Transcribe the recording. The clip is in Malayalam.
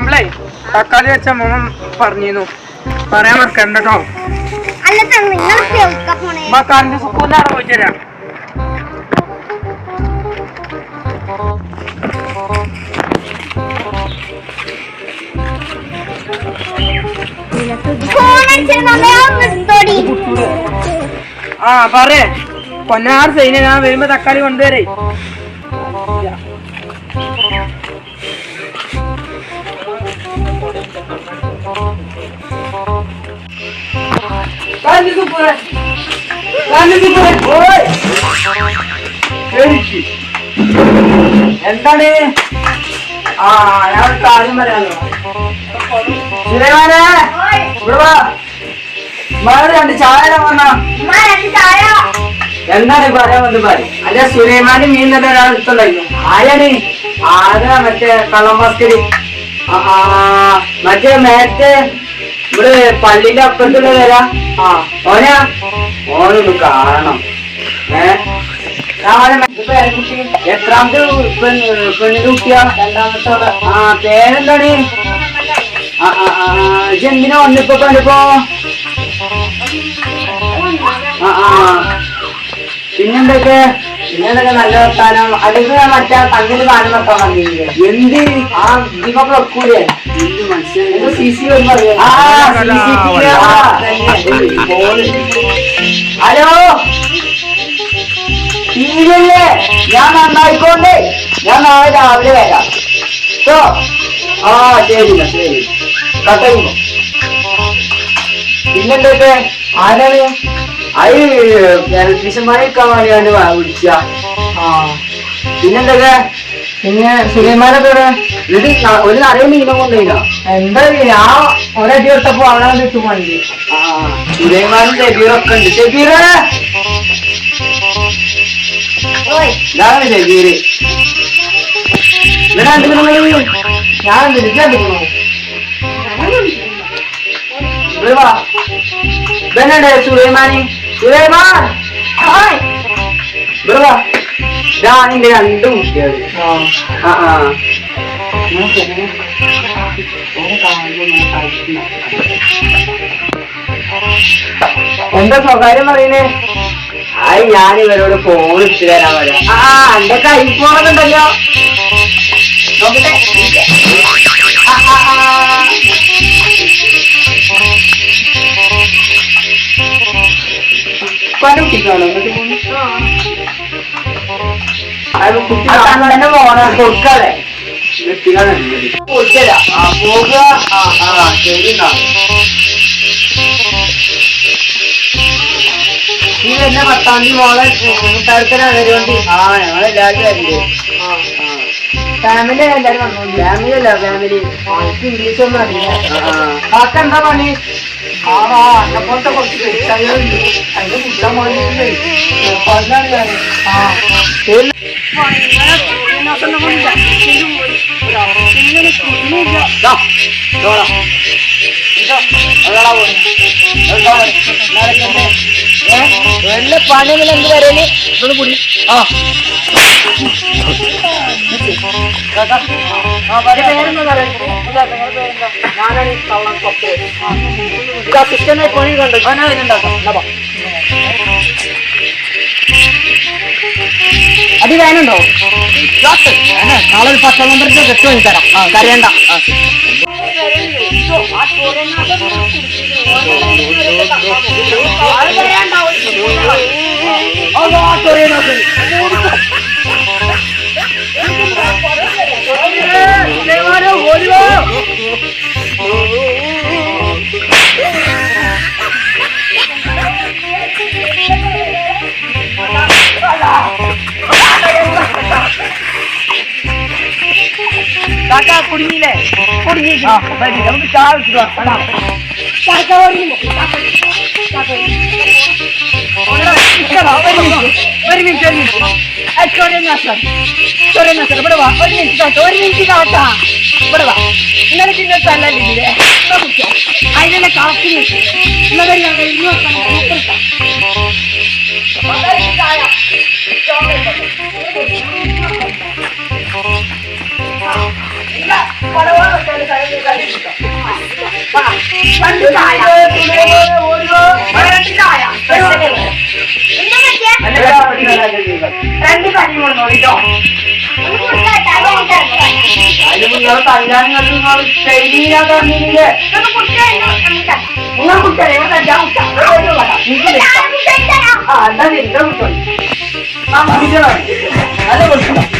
പോകുമ്പളേ തക്കാളി വെച്ച മോൻ പറഞ്ഞിരുന്നു, പറയാൻ വെക്കണ്ട കേട്ടോ. കറണ്ട് സ്കൂളിൽ അവിടെ പോയിട്ട് തരാം. ആ പറയേ പൊന്നാറ് സൈന, ഞാൻ വരുമ്പോ തക്കാളി കൊണ്ടുവരേ. എന്താണ്? ആ ഞാൻ കാര്യം പറയാനോ. രണ്ട് ചായ വന്നാ എന്താണ് പറയാൻ വന്ന് പറയും. അല്ല സുലൈമാന് മീൻ തന്നെ ഒരാൾ എടുത്തുണ്ടായിരുന്നു. ആരാണ്? ആരാ? മറ്റേ കള്ളമാസ്കരി. മറ്റേ നേരത്തെ ഇവിടെ പള്ളിന്റെ അപ്പുറത്തുള്ള വരാ. ആ ഓനാ? ഓനൊന്ന് കാണണം. എത്രാമത്തെ പെണ്ണിന്റെ കുട്ടിയാ? രണ്ടാമത്തെ. ആ പേരെന്താണ്? എന്തിനാ വന്നിപ്പോ കണ്ടിപ്പോ? പിന്നെന്തൊക്കെ നല്ല വർത്താനം. അല്ലെങ്കിൽ മറ്റേ തങ്ങില് സാധനം വെക്കാൻ വന്നില്ലേ? എന്ത്? ആ ഇതിമൊക്കെ വെക്കൂലേ? ഹലോ തീരല്ലേ? ഞാൻ നന്നായിക്കോണ്ടേ. ഞാൻ നാളെ രാവിലെ വരാം കേട്ടോ. ആ ശരി ശരി. കട്ടയുമ്പോ പിന്നെന്തൊക്കെ? ആരാണ്? അത് ഇലക്ട്രീഷ്യന്മാരെ നിൽക്കാൻ വേണ്ടിയാണ് വിളിച്ച. ആ പിന്നെന്തൊക്കെ? പിന്നെ സുലൈമാനൊക്കെ ഒരു നിറയെ മീനം കൊണ്ടുപോയില്ല. എന്താ ഞാൻ ഒരടി എടുത്തപ്പോ അവിടെ കിട്ടും വണ്ടി. ആ സുലൈമാനും ഷബീറൊക്കെ ഉണ്ട്. ഷബീറ ഇതാണ് ഷബീര്. ഇവിടെ ഞാൻ വിളിച്ചെടുക്കണോ? ഇതന്നെ സുലൈമാനി. സുലൈമാൻ ഞാനിന്റെ രണ്ട് കുട്ടികൾ. എന്താ സ്വകാര്യം പറയുന്നേ? അത് ഞാൻ ഇവരോട് ഫോൺ ഇട്ട് തരാൻ പറയാം. എന്റെ കൈ ഫോണുണ്ടല്ലോ, നോക്കട്ടെ. കുട്ടിക്കാണോ കുട്ടി പോണ കൊടുക്കാതെ കൊടുത്തരാ. പോകുക. ശരി. ഈ വരുന്ന 10-ാം തീയതി മോളെ മുട്ടായിരത്തിനാണ് വരുവണ്ടി. ഞങ്ങളെല്ലാരും വരണ്ടേ? ഫാമിലി എല്ലാരും വന്നു. ഫാമിലി അല്ല ഫാമിലി. എനിക്ക് ഇംഗ്ലീഷ് ഒന്നും അറിയില്ല. കാക്ക എന്താ പണി? അന്നപ്പോഴത്തെ കുറച്ച് കഴിച്ചാലുണ്ട്. അതിന്റെ കുട്ടാൻ പോയില്ലേ? വല്ല പണികൾ എന്ത് വരല് ഇതൊന്ന് കൂടി. ഞാനാണ് പണി കണ്ടു. അടി വേനുണ്ടോ? നാളെ ഒരു 10 നമ്പറിന്റെ കെട്ട് വാങ്ങി തരാം. കരയണ്ട. കുടുങ്ങിയില്ലേ? കുടുങ്ങി. നമുക്ക് ചായ ഒരു മിനിറ്റ് ഇവിടെ വാ. ഒരു മിനിറ്റ് കാട്ടാ. ഇവിടെ വാ. ഇന്നലെ പിന്നെ തല്ലില്ലേ? അതിനെ കളത്തിന് ഇന്നലെ രണ്ട് ചായ രണ്ട് ചായ രണ്ട് കടി കൊണ്ടോ നിങ്ങളെ കല്യാണം കഴിഞ്ഞില്ലേ നിങ്ങൾ കുട്ടികളെ എന്താ കുട്ടികൾ നല്ല കൊടുക്കണം